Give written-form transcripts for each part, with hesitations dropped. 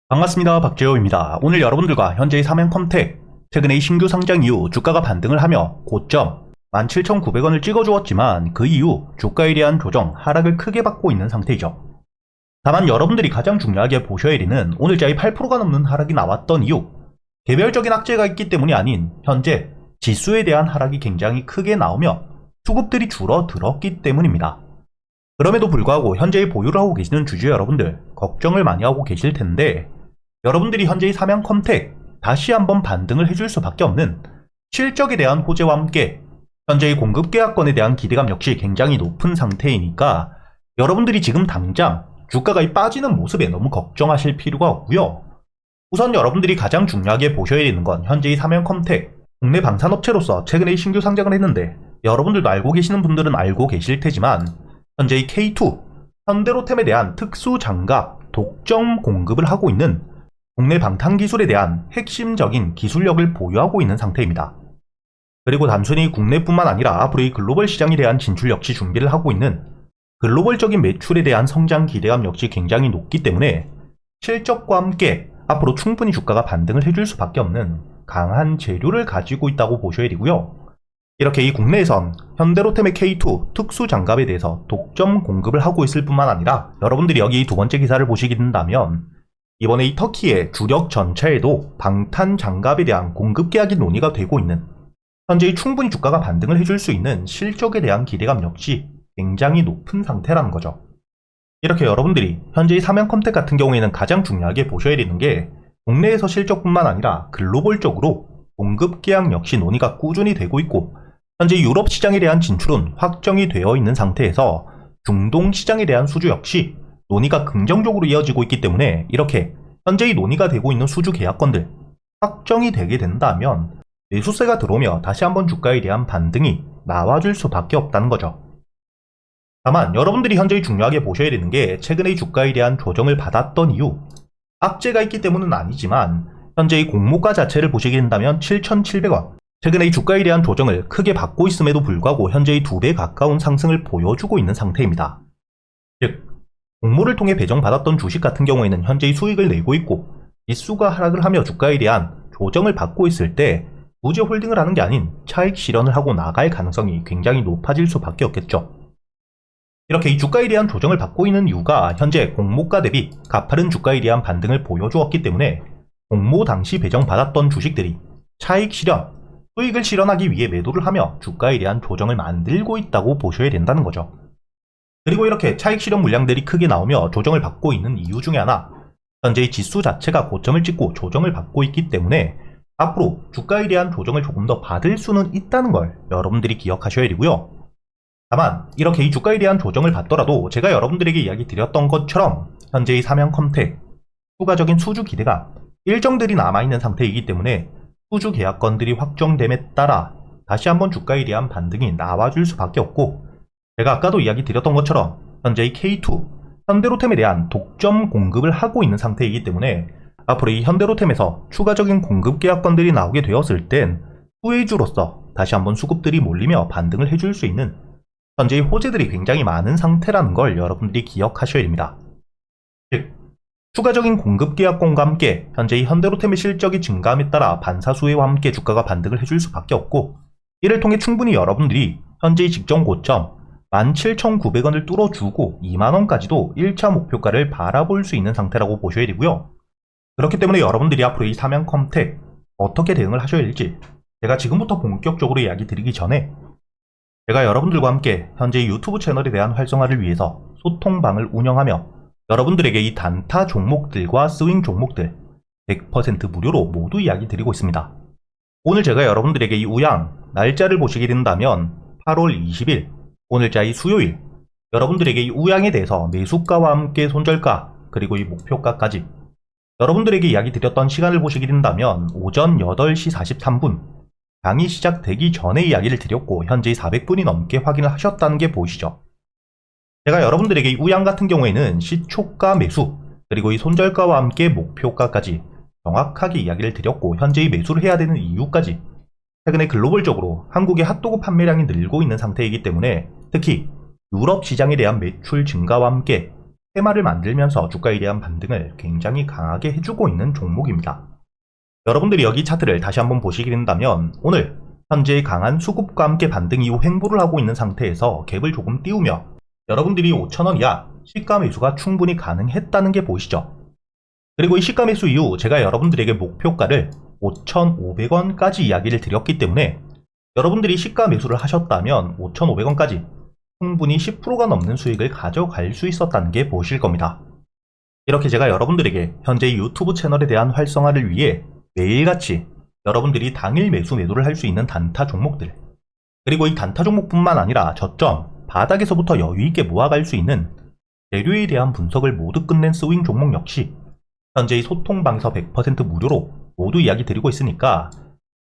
반갑습니다. 박재호입니다. 오늘 여러분들과 현재의 삼양컴텍, 최근의 신규 상장 이후 주가가 반등을 하며 고점 17,900원을 찍어주었지만 그 이후 주가에 대한 조정, 하락을 크게 받고 있는 상태이죠. 다만 여러분들이 가장 중요하게 보셔야 할 일은 오늘자의 8%가 넘는 하락이 나왔던 이유, 개별적인 악재가 있기 때문이 아닌 현재 지수에 대한 하락이 굉장히 크게 나오며 수급들이 줄어들었기 때문입니다. 그럼에도 불구하고 현재의 보유를 하고 계시는 주주 여러분들 걱정을 많이 하고 계실 텐데, 여러분들이 현재의 삼양컴텍 다시 한번 반등을 해줄 수밖에 없는 실적에 대한 호재와 함께 현재의 공급 계약권에 대한 기대감 역시 굉장히 높은 상태이니까 여러분들이 지금 당장 주가가 빠지는 모습에 너무 걱정하실 필요가 없고요. 우선 여러분들이 가장 중요하게 보셔야 되는 건 현재의 삼양컴텍, 국내 방산업체로서 최근에 신규 상장을 했는데 여러분들도 알고 계시는 분들은 알고 계실 테지만 현재의 K2, 현대로템에 대한 특수 장갑, 독점 공급을 하고 있는 국내 방탄기술에 대한 핵심적인 기술력을 보유하고 있는 상태입니다. 그리고 단순히 국내뿐만 아니라 앞으로의 글로벌 시장에 대한 진출 역시 준비를 하고 있는 글로벌적인 매출에 대한 성장 기대감 역시 굉장히 높기 때문에 실적과 함께 앞으로 충분히 주가가 반등을 해줄 수밖에 없는 강한 재료를 가지고 있다고 보셔야 되고요. 이렇게 이 국내에선 현대로템의 K2 특수 장갑에 대해서 독점 공급을 하고 있을 뿐만 아니라 여러분들이 여기 두 번째 기사를 보시게 된다면 이번에 이 터키의 주력 전차에도 방탄 장갑에 대한 공급 계약이 논의가 되고 있는, 현재 충분히 주가가 반등을 해줄 수 있는 실적에 대한 기대감 역시 굉장히 높은 상태라는 거죠. 이렇게 여러분들이 현재의 삼양컴텍 같은 경우에는 가장 중요하게 보셔야 되는 게 국내에서 실적뿐만 아니라 글로벌적으로 공급 계약 역시 논의가 꾸준히 되고 있고, 현재 유럽 시장에 대한 진출은 확정이 되어 있는 상태에서 중동 시장에 대한 수주 역시 논의가 긍정적으로 이어지고 있기 때문에 이렇게 현재의 논의가 되고 있는 수주 계약권들 확정이 되게 된다면 매수세가 들어오며 다시 한번 주가에 대한 반등이 나와줄 수밖에 없다는 거죠. 다만 여러분들이 현재 중요하게 보셔야 되는 게 최근의 주가에 대한 조정을 받았던 이유, 악재가 있기 때문은 아니지만 현재의 공모가 자체를 보시게 된다면 7,700원, 최근의 주가에 대한 조정을 크게 받고 있음에도 불구하고 현재의 2배 가까운 상승을 보여주고 있는 상태입니다. 즉 공모를 통해 배정받았던 주식 같은 경우에는 현재의 수익을 내고 있고 지수가 하락을 하며 주가에 대한 조정을 받고 있을 때 무제 홀딩을 하는 게 아닌 차익 실현을 하고 나갈 가능성이 굉장히 높아질 수밖에 없겠죠. 이렇게 이 주가에 대한 조정을 받고 있는 이유가 현재 공모가 대비 가파른 주가에 대한 반등을 보여주었기 때문에 공모 당시 배정받았던 주식들이 차익 실현, 수익을 실현하기 위해 매도를 하며 주가에 대한 조정을 만들고 있다고 보셔야 된다는 거죠. 그리고 이렇게 차익 실현 물량들이 크게 나오며 조정을 받고 있는 이유 중에 하나, 현재의 지수 자체가 고점을 찍고 조정을 받고 있기 때문에 앞으로 주가에 대한 조정을 조금 더 받을 수는 있다는 걸 여러분들이 기억하셔야 되고요. 다만 이렇게 이 주가에 대한 조정을 받더라도 제가 여러분들에게 이야기 드렸던 것처럼 현재의 삼양컴텍 추가적인 수주 기대가 일정들이 남아있는 상태이기 때문에 수주 계약건들이 확정됨에 따라 다시 한번 주가에 대한 반등이 나와줄 수밖에 없고, 제가 아까도 이야기 드렸던 것처럼 현재의 K2 현대로템에 대한 독점 공급을 하고 있는 상태이기 때문에 앞으로 이 현대로템에서 추가적인 공급 계약건들이 나오게 되었을 땐 수혜주로서 다시 한번 수급들이 몰리며 반등을 해줄 수 있는 현재의 호재들이 굉장히 많은 상태라는 걸 여러분들이 기억하셔야 됩니다. 즉 추가적인 공급 계약권과 함께 현재의 현대로템의 실적이 증가함에 따라 반사수혜와 함께 주가가 반등을 해줄 수밖에 없고, 이를 통해 충분히 여러분들이 현재의 직전 고점 17,900원을 뚫어주고 2만원까지도 1차 목표가를 바라볼 수 있는 상태라고 보셔야 되고요. 그렇기 때문에 여러분들이 앞으로 이 삼양컴텍 어떻게 대응을 하셔야 할지 제가 지금부터 본격적으로 이야기 드리기 전에, 제가 여러분들과 함께 현재 유튜브 채널에 대한 활성화를 위해서 소통방을 운영하며 여러분들에게 이 단타 종목들과 스윙 종목들 100% 무료로 모두 이야기 드리고 있습니다. 오늘 제가 여러분들에게 이 우양 날짜를 보시게 된다면 8월 20일 오늘자의 수요일, 여러분들에게 이 우양에 대해서 매수가와 함께 손절가 그리고 이 목표가까지 여러분들에게 이야기 드렸던 시간을 보시게 된다면 오전 8시 43분 강의 시작되기 전에 이야기를 드렸고 현재 400분이 넘게 확인을 하셨다는 게 보이시죠? 제가 여러분들에게 이 우양 같은 경우에는 시초가 매수 그리고 이 손절가와 함께 목표가까지 정확하게 이야기를 드렸고, 현재의 매수를 해야 되는 이유까지, 최근에 글로벌적으로 한국의 핫도그 판매량이 늘고 있는 상태이기 때문에 특히 유럽 시장에 대한 매출 증가와 함께 테마를 만들면서 주가에 대한 반등을 굉장히 강하게 해주고 있는 종목입니다. 여러분들이 여기 차트를 다시 한번 보시게 된다면 오늘 현재 강한 수급과 함께 반등 이후 횡보를 하고 있는 상태에서 갭을 조금 띄우며 여러분들이 5,000원 이하 시가 매수가 충분히 가능했다는 게 보이시죠? 그리고 이 시가 매수 이후 제가 여러분들에게 목표가를 5,500원까지 이야기를 드렸기 때문에 여러분들이 시가 매수를 하셨다면 5,500원까지 충분히 10%가 넘는 수익을 가져갈 수 있었다는 게 보실 겁니다. 이렇게 제가 여러분들에게 현재 유튜브 채널에 대한 활성화를 위해 매일같이 여러분들이 당일 매수 매도를 할 수 있는 단타 종목들, 그리고 이 단타 종목뿐만 아니라 저점 바닥에서부터 여유있게 모아갈 수 있는 재료에 대한 분석을 모두 끝낸 스윙 종목 역시 현재 이 소통방에서 100% 무료로 모두 이야기 드리고 있으니까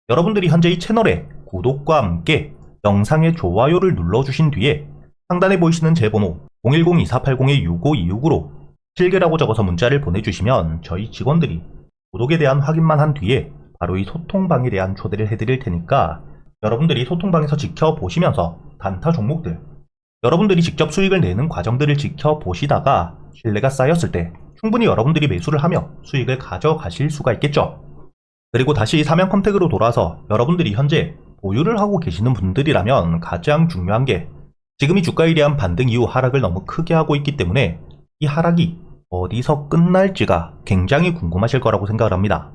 여러분들이 현재 이 채널에 구독과 함께 영상의 좋아요를 눌러주신 뒤에 상단에 보이시는 제 번호 010-2480-6526으로 실개라고 적어서 문자를 보내주시면 저희 직원들이 구독에 대한 확인만 한 뒤에 바로 이 소통방에 대한 초대를 해드릴 테니까 여러분들이 소통방에서 지켜보시면서 단타 종목들, 여러분들이 직접 수익을 내는 과정들을 지켜보시다가 신뢰가 쌓였을 때 충분히 여러분들이 매수를 하며 수익을 가져가실 수가 있겠죠. 그리고 다시 사면 컨택으로 돌아서 여러분들이 현재 보유를 하고 계시는 분들이라면 가장 중요한 게 지금 이 주가에 대한 반등 이후 하락을 너무 크게 하고 있기 때문에 이 하락이 어디서 끝날지가 굉장히 궁금하실 거라고 생각을 합니다.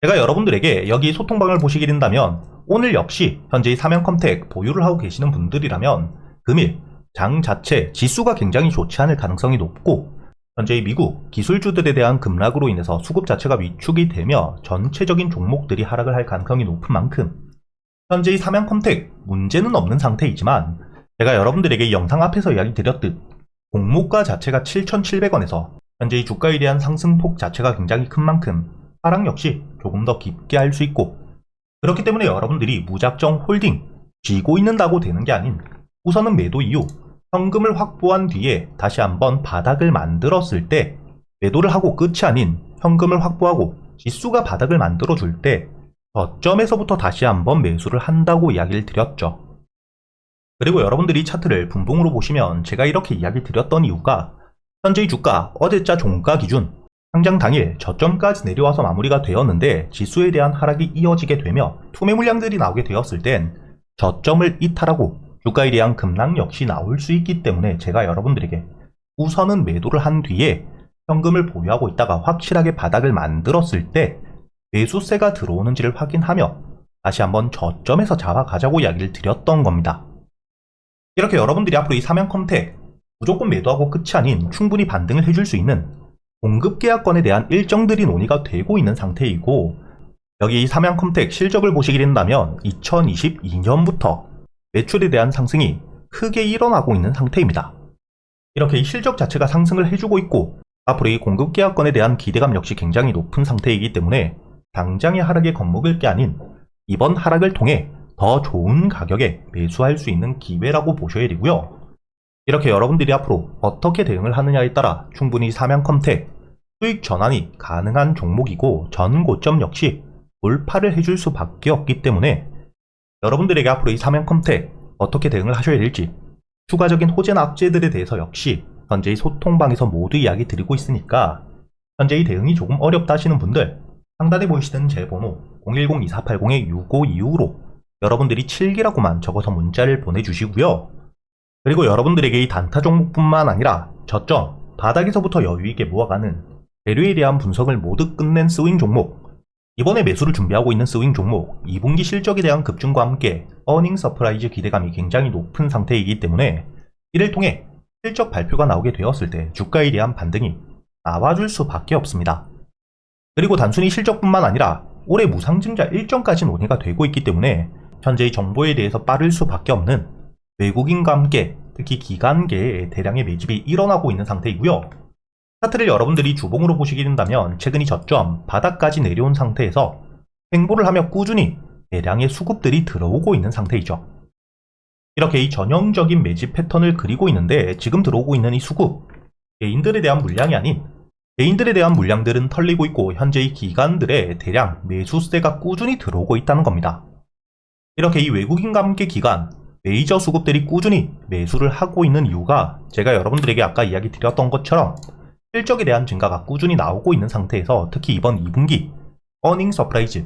제가 여러분들에게 여기 소통방을 보시게 된다면 오늘 역시 현재 이 사면 컨택 보유를 하고 계시는 분들이라면 금일 장 자체 지수가 굉장히 좋지 않을 가능성이 높고 현재 미국 기술주들에 대한 급락으로 인해서 수급 자체가 위축이 되며 전체적인 종목들이 하락을 할 가능성이 높은 만큼 현재 이 사면 컨택 문제는 없는 상태이지만 제가 여러분들에게 영상 앞에서 이야기 드렸듯 공모가 자체가 7,700원에서 현재 이 주가에 대한 상승폭 자체가 굉장히 큰 만큼 하락 역시 조금 더 깊게 할 수 있고, 그렇기 때문에 여러분들이 무작정 홀딩 쥐고 있는다고 되는 게 아닌 우선은 매도 이후 현금을 확보한 뒤에 다시 한번 바닥을 만들었을 때 매도를 하고 끝이 아닌 현금을 확보하고 지수가 바닥을 만들어 줄 때 저점에서부터 다시 한번 매수를 한다고 이야기를 드렸죠. 그리고 여러분들이 차트를 분봉으로 보시면 제가 이렇게 이야기 드렸던 이유가 현재의 주가 어제자 종가 기준 상장 당일 저점까지 내려와서 마무리가 되었는데 지수에 대한 하락이 이어지게 되며 투매 물량들이 나오게 되었을 땐 저점을 이탈하고 주가에 대한 급락 역시 나올 수 있기 때문에 제가 여러분들에게 우선은 매도를 한 뒤에 현금을 보유하고 있다가 확실하게 바닥을 만들었을 때 매수세가 들어오는지를 확인하며 다시 한번 저점에서 잡아가자고 이야기를 드렸던 겁니다. 이렇게 여러분들이 앞으로 이 사면 컨택 무조건 매도하고 끝이 아닌 충분히 반등을 해줄 수 있는 공급 계약권에 대한 일정들이 논의가 되고 있는 상태이고, 여기 이 사면 컨택 실적을 보시게 된다면 2022년부터 매출에 대한 상승이 크게 일어나고 있는 상태입니다. 이렇게 이 실적 자체가 상승을 해주고 있고 앞으로 이 공급 계약권에 대한 기대감 역시 굉장히 높은 상태이기 때문에 당장의 하락에 겁먹을 게 아닌 이번 하락을 통해 더 좋은 가격에 매수할 수 있는 기회라고 보셔야 되고요. 이렇게 여러분들이 앞으로 어떻게 대응을 하느냐에 따라 충분히 사면 컨택 수익 전환이 가능한 종목이고 전 고점 역시 돌파를 해줄 수밖에 없기 때문에 여러분들에게 앞으로 이 사면 컨택 어떻게 대응을 하셔야 될지 추가적인 호재나 악재들에 대해서 역시 현재 이 소통방에서 모두 이야기 드리고 있으니까 현재 이 대응이 조금 어렵다 하시는 분들 상단에 보이시는 제 번호 010-2480-6526으로 여러분들이 7기라고만 적어서 문자를 보내주시고요. 그리고 여러분들에게 이 단타 종목뿐만 아니라 저점 바닥에서부터 여유있게 모아가는 재료에 대한 분석을 모두 끝낸 스윙 종목, 이번에 매수를 준비하고 있는 스윙 종목 2분기 실적에 대한 급증과 함께 어닝 서프라이즈 기대감이 굉장히 높은 상태이기 때문에 이를 통해 실적 발표가 나오게 되었을 때 주가에 대한 반등이 나와줄 수밖에 없습니다. 그리고 단순히 실적뿐만 아니라 올해 무상증자 일정까지 논의가 되고 있기 때문에 현재의 정보에 대해서 빠를 수밖에 없는 외국인과 함께 특히 기관계의 대량의 매집이 일어나고 있는 상태이고요. 차트를 여러분들이 주봉으로 보시게 된다면 최근 이 저점 바닥까지 내려온 상태에서 횡보를 하며 꾸준히 대량의 수급들이 들어오고 있는 상태이죠. 이렇게 이 전형적인 매집 패턴을 그리고 있는데 지금 들어오고 있는 이 수급, 개인들에 대한 물량이 아닌 개인들에 대한 물량들은 털리고 있고 현재 이 기관들의 대량 매수세가 꾸준히 들어오고 있다는 겁니다. 이렇게 이 외국인과 함께 기관, 메이저 수급들이 꾸준히 매수를 하고 있는 이유가 제가 여러분들에게 아까 이야기 드렸던 것처럼 실적에 대한 증가가 꾸준히 나오고 있는 상태에서 특히 이번 2분기 어닝 서프라이즈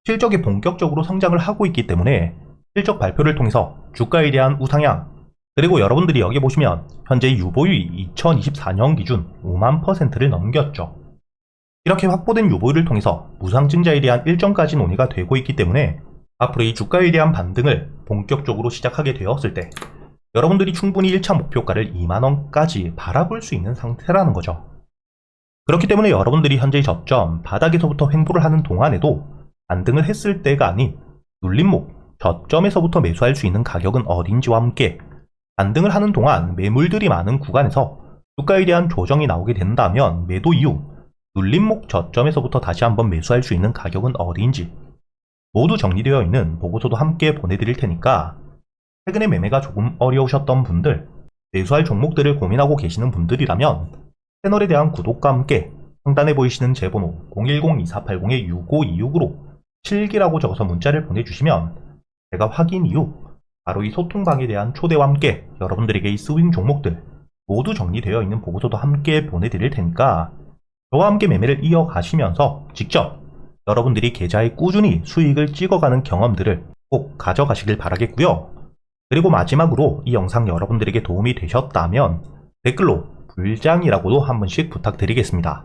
실적이 본격적으로 성장을 하고 있기 때문에 실적 발표를 통해서 주가에 대한 우상향, 그리고 여러분들이 여기 보시면 현재 유보율이 2024년 기준 5만%를 넘겼죠. 이렇게 확보된 유보율을 통해서 무상증자에 대한 일정까지 논의가 되고 있기 때문에 앞으로 이 주가에 대한 반등을 본격적으로 시작하게 되었을 때 여러분들이 충분히 1차 목표가를 2만원까지 바라볼 수 있는 상태라는 거죠. 그렇기 때문에 여러분들이 현재 저점 바닥에서부터 횡보를 하는 동안에도 반등을 했을 때가 아닌 눌림목 저점에서부터 매수할 수 있는 가격은 어딘지와 함께 반등을 하는 동안 매물들이 많은 구간에서 주가에 대한 조정이 나오게 된다면 매도 이후 눌림목 저점에서부터 다시 한번 매수할 수 있는 가격은 어디인지 모두 정리되어 있는 보고서도 함께 보내드릴 테니까 최근에 매매가 조금 어려우셨던 분들, 매수할 종목들을 고민하고 계시는 분들이라면 채널에 대한 구독과 함께 상단에 보이시는 제 번호 010-2480-6526으로 실기라고 적어서 문자를 보내주시면 제가 확인 이후 바로 이 소통방에 대한 초대와 함께 여러분들에게 이 스윙 종목들 모두 정리되어 있는 보고서도 함께 보내드릴 테니까 저와 함께 매매를 이어가시면서 직접 여러분들이 계좌에 꾸준히 수익을 찍어가는 경험들을 꼭 가져가시길 바라겠고요. 그리고 마지막으로 이 영상 여러분들에게 도움이 되셨다면 댓글로 불장이라고도 한 번씩 부탁드리겠습니다.